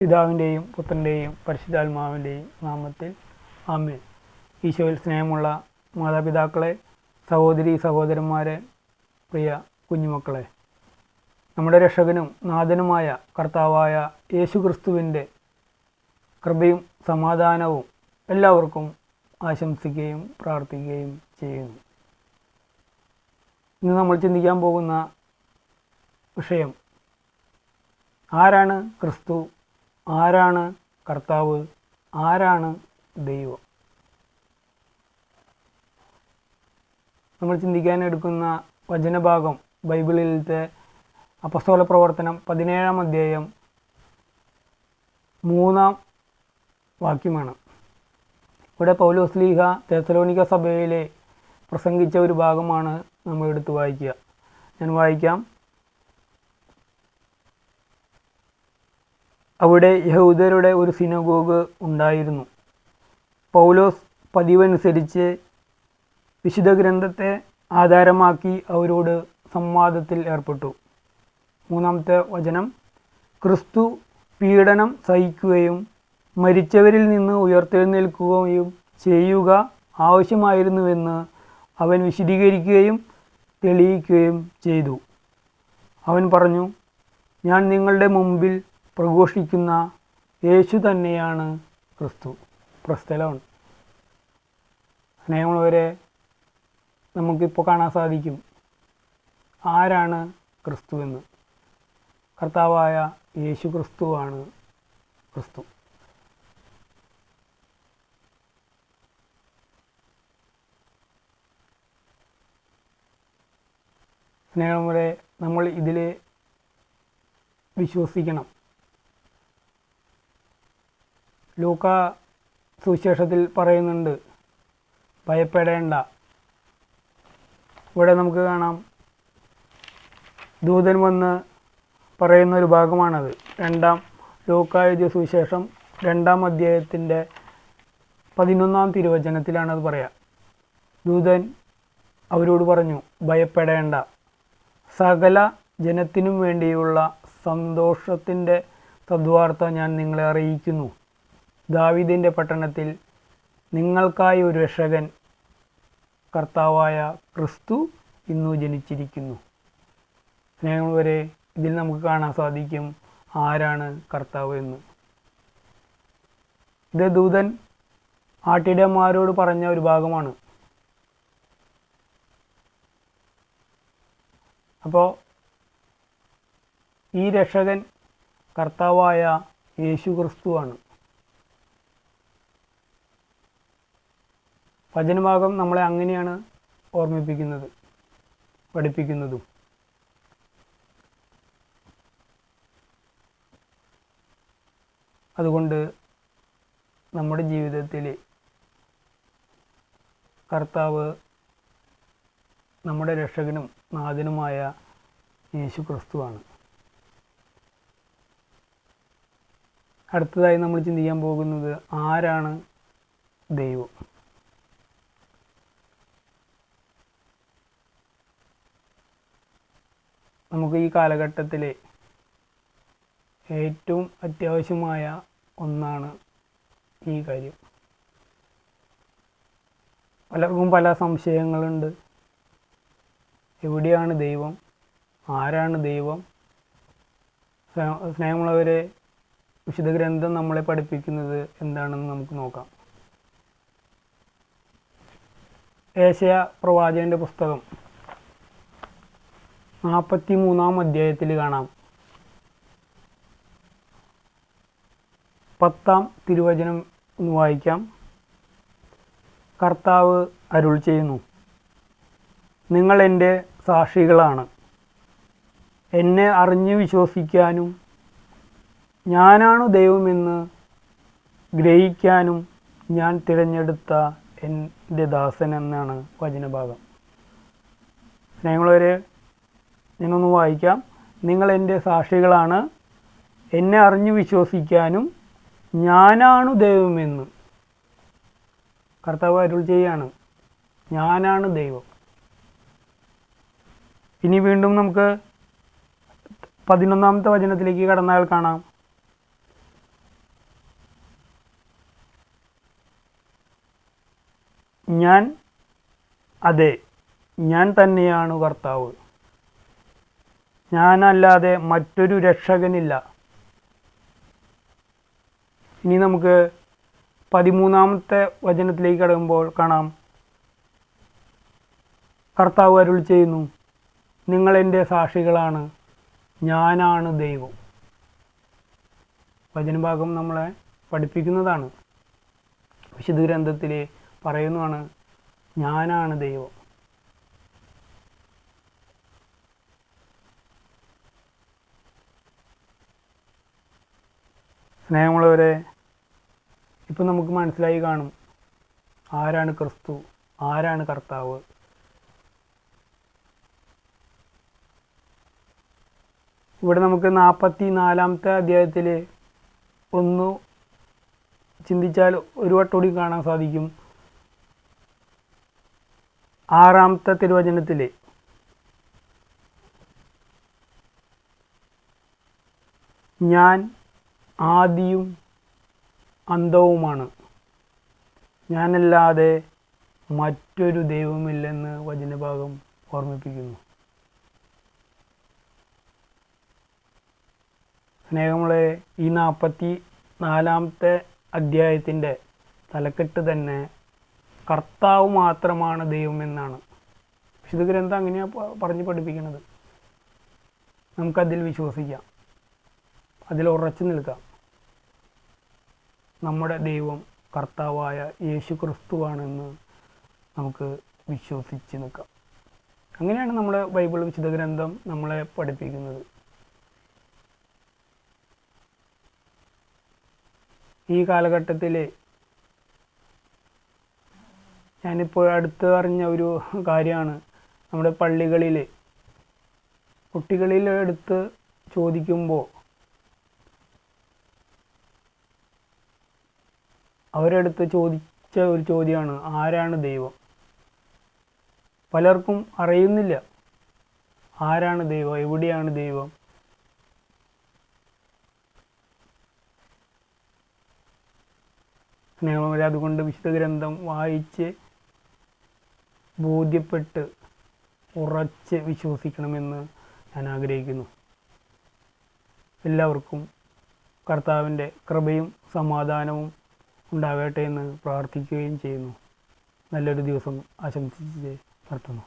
പിതാവിൻ്റെയും പുത്രൻ്റെയും പരിശുദ്ധാത്മാവിൻ്റെയും നാമത്തിൽ ആമേൻ. ഈശോയിൽ സ്നേഹമുള്ള മാതാപിതാക്കളെ, സഹോദരി സഹോദരന്മാരെ, പ്രിയ കുഞ്ഞുമക്കളെ, നമ്മുടെ രക്ഷകനും നാഥനുമായ കർത്താവായ യേശുക്രിസ്തുവിൻ്റെ കൃപയും സമാധാനവും എല്ലാവർക്കും ആശംസിക്കുകയും പ്രാർത്ഥിക്കുകയും ചെയ്യുന്നു. ഇന്ന് നമ്മൾ ചിന്തിക്കാൻ പോകുന്ന വിഷയം, ആരാണ് ക്രിസ്തു, ആരാണ് കർത്താവ്, ആരാണ് ദൈവം? നമ്മൾ ചിന്തിക്കാൻ എടുക്കുന്ന വചനഭാഗം ബൈബിളിലത്തെ അപ്പസ്തോല പ്രവർത്തനം 17-ാം അധ്യായം 3-ാം വാക്യമാണ്. ഇവിടെ പൗലോസ് ശ്ലീഹ തെസ്സലോനിക്ക സഭയിലെ പ്രസംഗിച്ച ഒരു ഭാഗമാണ് നമ്മൾ എടുത്ത് വായിക്കുക. ഞാൻ വായിക്കാം. അവിടെ യഹൂദരുടെ ഒരു സിനഗോഗ് ഉണ്ടായിരുന്നു. പൗലോസ് പതിവനുസരിച്ച് വിശുദ്ധ ഗ്രന്ഥത്തെ ആധാരമാക്കി അവരോട് സംവാദത്തിൽ ഏർപ്പെട്ടു. 3-ാമത്തെ വചനം, ക്രിസ്തു പീഡനം സഹിക്കുകയും മരിച്ചവരിൽ നിന്ന് ഉയർത്തെഴുന്നേൽക്കുകയും ചെയ്യുക ആവശ്യമായിരുന്നുവെന്ന് അവൻ വിശദീകരിക്കുകയും തെളിയിക്കുകയും ചെയ്തു. അവൻ പറഞ്ഞു, ഞാൻ നിങ്ങളുടെ മുമ്പിൽ പ്രഘോഷിക്കുന്ന യേശു തന്നെയാണ് ക്രിസ്തു. പ്രസ്തലോൺ. സ്നേഹമുള്ളവരെ, നമുക്കിപ്പോൾ കാണാൻ സാധിക്കും ആരാണ് ക്രിസ്തു എന്ന്. കർത്താവായ യേശു ക്രിസ്തുവാണ് ക്രിസ്തു. സ്നേഹമുള്ളവരെ, നമ്മൾ ഇതിൽ വിശ്വസിക്കണം. ലൂക്കാ സുവിശേഷത്തിൽ പറയുന്നുണ്ട്, ഭയപ്പെടേണ്ട. ഇവിടെ നമുക്ക് കാണാം, ദൂതൻ വന്ന് പറയുന്നൊരു ഭാഗമാണത്. ലൂക്കാ എഴുതിയ സുവിശേഷം 2-ാം അധ്യായത്തിൻ്റെ 11-ാം തിരുവചനത്തിലാണത് പറയാം. ദൂതൻ അവരോട് പറഞ്ഞു, ഭയപ്പെടേണ്ട, സകല ജനത്തിനും വേണ്ടിയുള്ള സന്തോഷത്തിൻ്റെ സദ്വാർത്ത ഞാൻ നിങ്ങളെ അറിയിക്കുന്നു. ദാവീദിൻ്റെ പട്ടണത്തിൽ നിങ്ങൾക്കായി ഒരു രക്ഷകൻ, കർത്താവായ ക്രിസ്തു ഇന്നു ജനിച്ചിരിക്കുന്നു. സ്നേഹമുള്ളവരെ, ഇതിൽ നമുക്ക് കാണാൻ സാധിക്കും ആരാണ് കർത്താവ് എന്ന്. ഇത് ദൂതൻ ആട്ടിടയന്മാരോട് പറഞ്ഞ ഒരു ഭാഗമാണ്. അപ്പോൾ ഈ രക്ഷകൻ കർത്താവായ യേശു ക്രിസ്തുവാണ്. വചനഭാഗം നമ്മളെ അങ്ങനെയാണ് ഓർമ്മിപ്പിക്കുന്നത്, പഠിപ്പിക്കുന്നതും. അതുകൊണ്ട് നമ്മുടെ ജീവിതത്തിൽ കർത്താവ് നമ്മുടെ രക്ഷകനും നാഥനുമായ യേശു ക്രിസ്തുവാണ്. അടുത്തതായി നമ്മൾ ചിന്തിക്കാൻ പോകുന്നത്, ആരാണ് ദൈവം? നമുക്ക് ഈ കാലഘട്ടത്തിൽ ഏറ്റവും അത്യാവശ്യമായ ഒന്നാണ് ഈ കാര്യം. പലർക്കും പല സംശയങ്ങളുണ്ട്. എവിടെയാണ് ദൈവം? ആരാണ് ദൈവം? സ്നേഹമുള്ളവരെ, വിശുദ്ധ ഗ്രന്ഥം നമ്മളെ പഠിപ്പിക്കുന്നത് എന്താണെന്ന് നമുക്ക് നോക്കാം. ഏശയ്യാ പ്രവാചകൻ്റെ പുസ്തകം 43-ാം അധ്യായത്തിൽ കാണാം. 10-ാം തിരുവചനം ഒന്ന് വായിക്കാം. കർത്താവ് അരുൾ ചെയ്യുന്നു, നിങ്ങൾ എൻ്റെ സാക്ഷികളാണ്. എന്നെ അറിഞ്ഞു വിശ്വസിക്കാനും ഞാനാണു ദൈവമെന്ന് ഗ്രഹിക്കാനും ഞാൻ തിരഞ്ഞെടുത്ത എൻ്റെ ദാസൻ എന്നാണ് വചനഭാഗം. സ്നേഹമുള്ളവരെ, ഞാനൊന്ന് വായിക്കാം. നിങ്ങൾ എൻ്റെ സാക്ഷികളാണ്, എന്നെ അറിഞ്ഞു വിശ്വസിക്കാനും ഞാനാണു ദൈവമെന്ന്. കർത്താവ് അരുൾ ചെയ്യാണ്, ഞാനാണ് ദൈവം. ഇനി വീണ്ടും നമുക്ക് 11-ാമത്തെ വചനത്തിലേക്ക് കടന്നാൽ കാണാം. ഞാൻ അതെ, ഞാൻ തന്നെയാണ് കർത്താവ്, ഞാനല്ലാതെ മറ്റൊരു രക്ഷകനില്ല. ഇനി നമുക്ക് 13-ാമത്തെ വചനത്തിലേക്ക് കടക്കുമ്പോൾ കാണാം, കർത്താവ് അരുളി ചെയ്യുന്നു, നിങ്ങൾ എൻ്റെ സാക്ഷികളാണ്, ഞാനാണ് ദൈവം. വചനഭാഗം നമ്മളെ പഠിപ്പിക്കുന്നതാണ്. വിശുദ്ധ ഗ്രന്ഥത്തിൽ പറയുന്നതാണ്, ഞാനാണ് ദൈവം. സ്നേഹമുള്ളവരെ, ഇപ്പം നമുക്ക് മനസ്സിലായി കാണും ആരാണ് ക്രിസ്തു, ആരാണ് കർത്താവ്. ഇവിടെ നമുക്ക് 44-ാമത്തെ അധ്യായത്തിൽ ഒന്ന് ചിന്തിച്ചാൽ ഒരു വട്ടോടി കാണാൻ സാധിക്കും. 6-ാമത്തെ തിരുവചനത്തിൽ ഞാൻ ആദിയും അന്തവുമാണ്, ഞാനല്ലാതെ മറ്റൊരു ദൈവമില്ലെന്ന് വചനഭാഗം ഓർമ്മിപ്പിക്കുന്നു. സ്നേഹമുള്ളവരെ, ഈ 44-ാമത്തെ അധ്യായത്തിൻ്റെ തലക്കെട്ട് തന്നെ കർത്താവ് മാത്രമാണ് ദൈവമെന്നാണ്. വിശുദ്ധ ഗ്രന്ഥം അങ്ങനെയാണ് പറഞ്ഞ് പഠിപ്പിക്കുന്നത്. നമുക്കതിൽ വിശ്വസിക്കാം, അതിൽ ഉറച്ചു നിൽക്കാം. നമ്മുടെ ദൈവം കർത്താവായ യേശു ക്രിസ്തുവാണെന്ന് നമുക്ക് വിശ്വസിച്ച് നിൽക്കാം. അങ്ങനെയാണ് നമ്മുടെ ബൈബിൾ വിശുദ്ധ ഗ്രന്ഥം നമ്മളെ പഠിപ്പിക്കുന്നത്. ഈ കാലഘട്ടത്തിൽ ഞാനിപ്പോൾ അടുത്ത് അറിഞ്ഞ ഒരു കാര്യമാണ്, നമ്മുടെ പള്ളികളിൽ കുട്ടികളിൽ എടുത്ത് ചോദിക്കുമ്പോൾ അവരെടുത്ത് ചോദിച്ച ഒരു ചോദ്യമാണ്, ആരാണ് ദൈവം? പലർക്കും അറിയുന്നില്ല ആരാണ് ദൈവം, എവിടെയാണ് ദൈവം. സ്നേഹമുള്ളവരെ, അതുകൊണ്ട് വിശുദ്ധ ഗ്രന്ഥം വായിച്ച് ബോധ്യപ്പെട്ട് ഉറച്ച് വിശ്വസിക്കണമെന്ന് ഞാൻ ആഗ്രഹിക്കുന്നു. എല്ലാവർക്കും കർത്താവിൻ്റെ കൃപയും സമാധാനവും ഉണ്ടാകട്ടെ എന്ന് പ്രാർത്ഥിക്കുകയും ചെയ്യുന്നു. നല്ലൊരു ദിവസം ആശംസിച്ച് നിർത്തുന്നു.